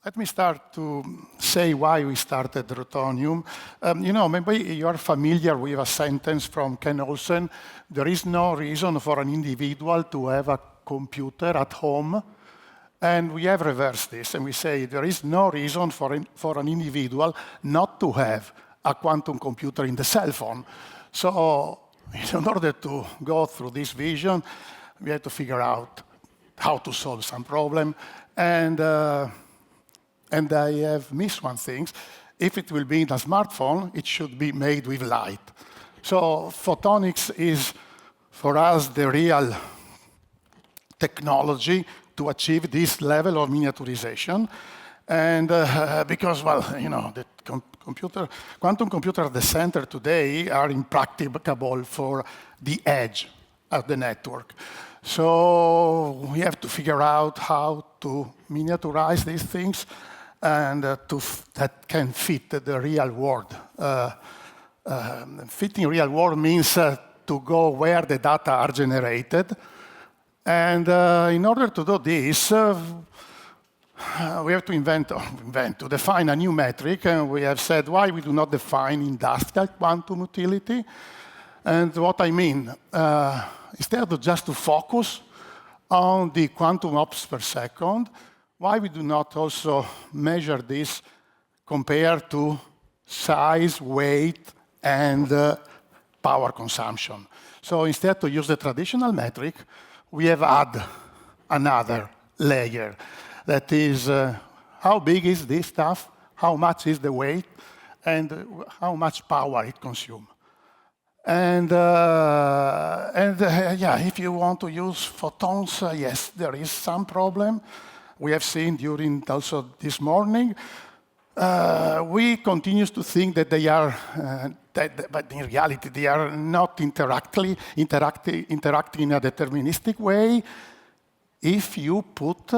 let me start to say why we started Rotonium. Maybe you are familiar with a sentence from Ken Olsen: there is no reason for an individual to have a computer at home. And we have reversed this, and we say there is no reason for an individual not to have a quantum computer in the cell phone. So in order to go through this vision, we have to figure out how to solve some problem. And I have missed one thing. If it will be in a smartphone, it should be made with light. So photonics is, for us, the real technology to achieve this level of miniaturization. And because, the quantum computers at the center today are impracticable for the edge of the network. So we have to figure out how to miniaturize these things and that can fit the real world. Fitting real world means to go where the data are generated. And in order to do this, we have to define a new metric. And we have said why we do not define industrial quantum utility. And what I mean, instead of just to focus on the quantum ops per second, why we do not also measure this compared to size, weight, and power consumption. So instead to use the traditional metric, we have added another layer. That is, how big is this stuff, how much is the weight, and how much power it consumes. And if you want to use photons, yes, there is some problem. We have seen during also this morning. We continue to think that they are, but in reality, they are not interacting in a deterministic way if you put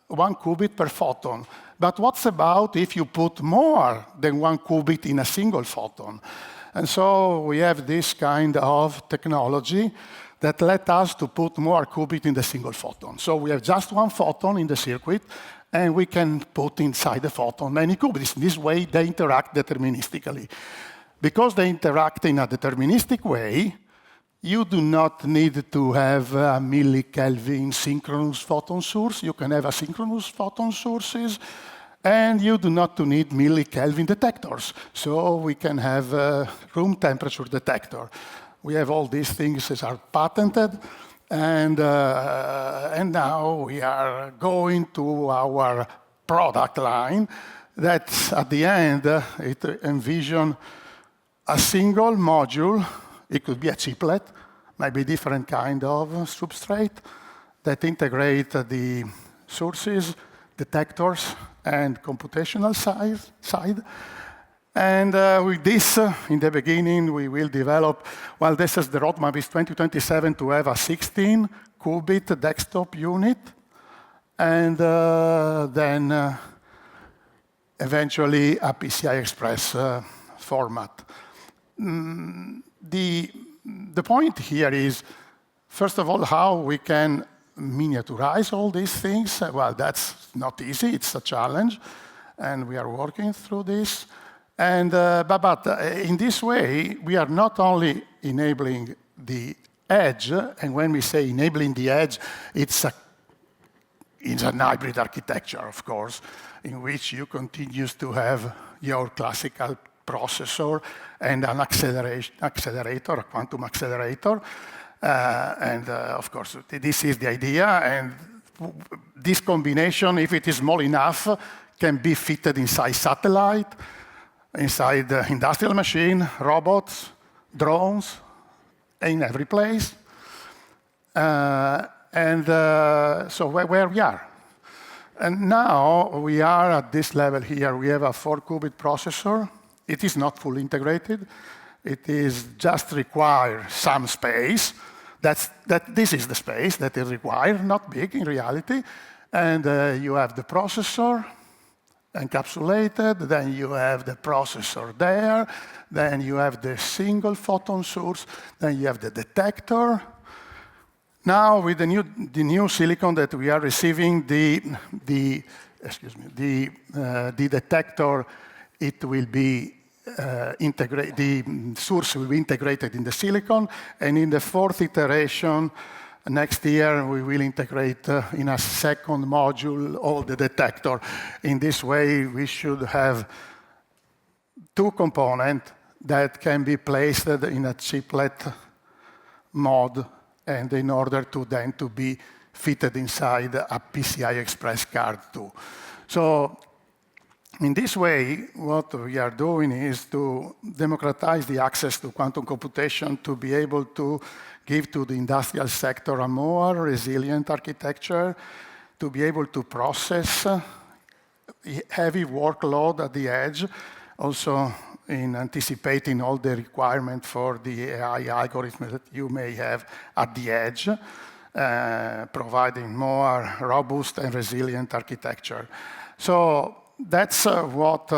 one qubit per photon. But what's about if you put more than one qubit in a single photon? And so we have this kind of technology that let us to put more qubit in the single photon. So we have just one photon in the circuit, and we can put inside the photon many qubits. This way, they interact deterministically. Because they interact in a deterministic way, you do not need to have a millikelvin synchronous photon source. You can have asynchronous photon sources, and you do not need millikelvin detectors. So we can have a room temperature detector. We have all these things that are patented. And now we are going to our product line that at the end, it envisions a single module. It could be a chiplet, maybe different kind of substrate that integrate the sources, detectors, and computational side. And with this, in the beginning, we will develop, well, this is the roadmap is 2027 to have a 16-qubit desktop unit, and then eventually a PCI Express format. The point here is, first of all, how we can miniaturize all these things. Well, that's not easy. It's a challenge, and we are working through this. And but in this way, we are not only enabling the edge, and when we say enabling the edge, it's a hybrid architecture, of course, in which you continue to have your classical processor and an accelerator, a quantum accelerator. Of course, this is the idea. And this combination, if it is small enough, can be fitted inside satellite, inside the industrial machine, robots, drones, in every place. So where we are. And now we are at this level here. We have a 4-qubit processor. It is not fully integrated. It is just require some space. This is the space that is required, not big in reality. And you have the processor encapsulated, then you have the processor there, then you have the single photon source, then you have the detector. Now with the new silicon that we are receiving, the the detector, it will be the source will be integrated in the silicon, and in the fourth iteration, next year, we will integrate in a second module all the detector. In this way, we should have two components that can be placed in a chiplet mode, and in order to then to be fitted inside a PCI Express card too. So in this way, what we are doing is to democratize the access to quantum computation to be able to give to the industrial sector a more resilient architecture, to be able to process heavy workload at the edge, also in anticipating all the requirements for the AI algorithm that you may have at the edge, providing more robust and resilient architecture. So that's what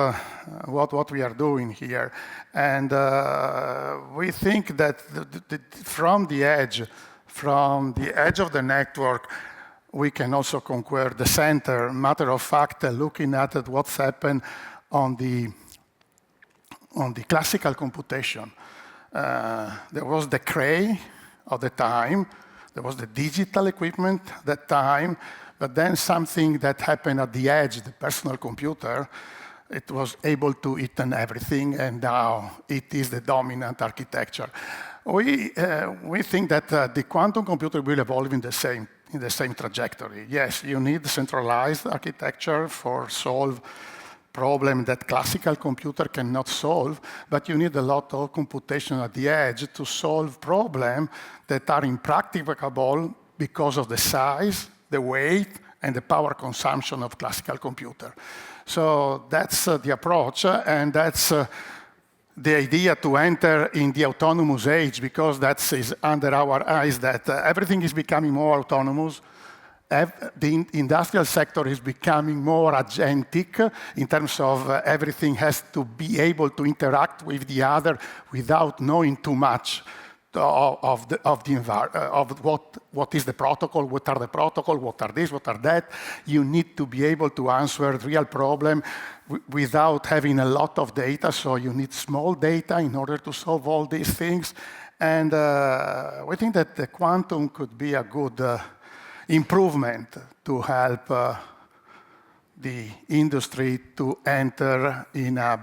we are doing here. And we think that from the edge of the network, we can also conquer the center. Matter of fact, looking at what's happened on the classical computation, there was the cray of the time, there was the digital equipment that time, but then something that happened at the edge, the personal computer, it was able to eat everything, and now it is the dominant architecture. We think that the quantum computer will evolve in the same trajectory. Yes, you need centralized architecture for solve problem that classical computer cannot solve, but you need a lot of computation at the edge to solve problems that are impracticable because of the size, the weight, and the power consumption of classical computer. So that's the approach, and that's the idea to enter in the autonomous age, because that is under our eyes that everything is becoming more autonomous. The industrial sector is becoming more agentic in terms of everything has to be able to interact with the other without knowing too much of what is the protocol, what are the protocol, what are this, what are that. You need to be able to answer real problem without having a lot of data, so you need small data in order to solve all these things. And we think that the quantum could be a good improvement to help the industry to enter in a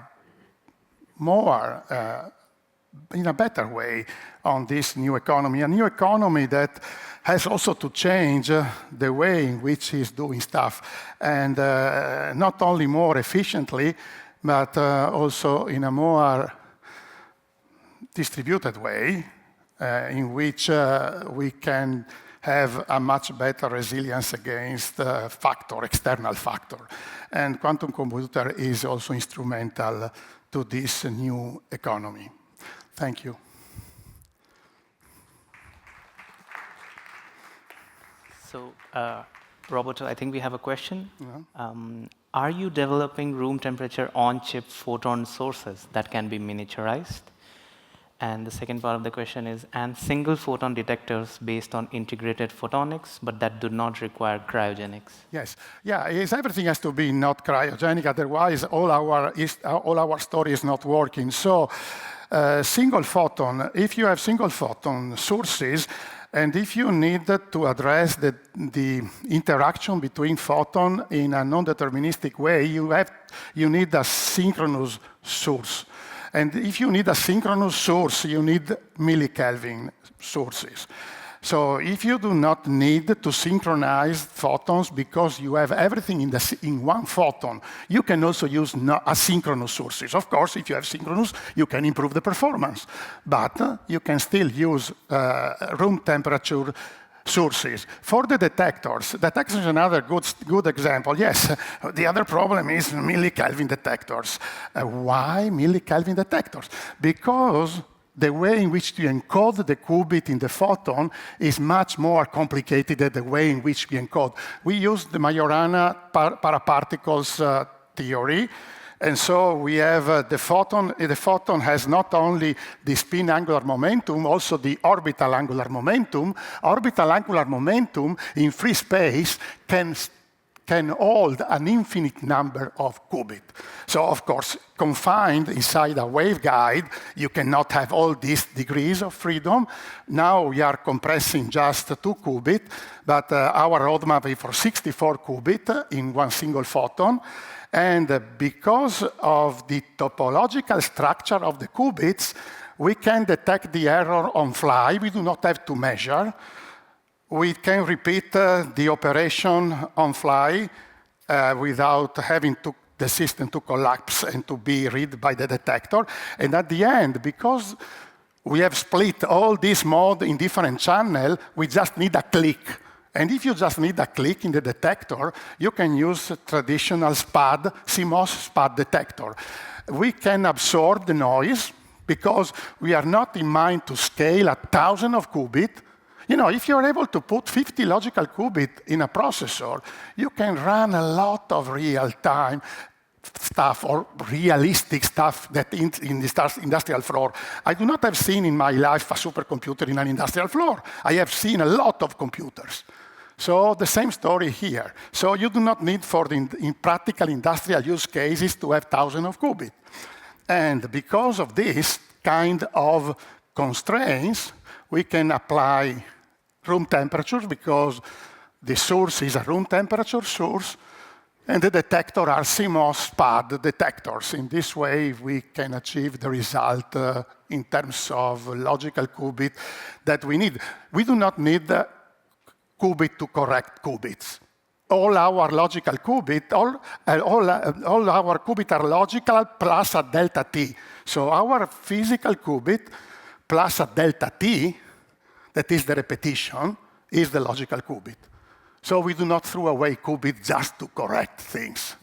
better way on this new economy. A new economy that has also to change the way in which it's doing stuff, and not only more efficiently, but also in a more distributed way, in which we can have a much better resilience against external factor. And quantum computer is also instrumental to this new economy. Thank you. So, Roberto, I think we have a question. Yeah. Are you developing room temperature on-chip photon sources that can be miniaturized? And the second part of the question is, and single photon detectors based on integrated photonics, but that do not require cryogenics? Yes, yeah, everything has to be not cryogenic, otherwise all our story is not working. So single photon, if you have single photon sources, and if you need to address the interaction between photon in a non-deterministic way, you need a synchronous source. And if you need a synchronous source, you need millikelvin sources. So if you do not need to synchronize photons because you have everything in one photon, you can also use asynchronous sources. Of course, if you have synchronous, you can improve the performance. But you can still use room temperature sources. For the detectors is another good example. Yes, the other problem is millikelvin detectors. Why millikelvin detectors? Because the way in which you encode the qubit in the photon is much more complicated than the way in which we encode. We use the Majorana paraparticles theory. And so we have the photon. The photon has not only the spin angular momentum, also the orbital angular momentum. Orbital angular momentum in free space can can hold an infinite number of qubits. So, of course, confined inside a waveguide, you cannot have all these degrees of freedom. Now we are compressing just 2 qubits, but our roadmap is for 64 qubits in one single photon. And because of the topological structure of the qubits, we can detect the error on fly. We do not have to measure. We can repeat the operation on fly without having the system to collapse and to be read by the detector. And at the end, because we have split all this mode in different channels, we just need a click. And if you just need a click in the detector, you can use a traditional SPAD, CMOS SPAD detector. We can absorb the noise because we are not in mind to scale 1,000 of qubits. You know, if you're able to put 50 logical qubits in a processor, you can run a lot of real-time stuff or realistic stuff that in the industrial floor. I do not have seen in my life a supercomputer in an industrial floor. I have seen a lot of computers. So the same story here. So you do not need for the in practical industrial use cases to have thousands of qubits. And because of this kind of constraints, we can apply room temperatures because the source is a room temperature source, and the detector are CMOS SPAD detectors. In this way, we can achieve the result in terms of logical qubit that we need. We do not need qubit to correct qubits. All our logical qubits, all our qubits are logical plus a delta t. So our physical qubit plus a delta t, that is the repetition, is the logical qubit. So we do not throw away qubits just to correct things.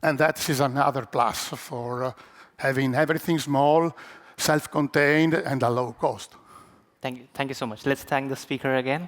And that is another plus for having everything small, self-contained, and a low cost. Thank you. Thank you so much. Let's thank the speaker again.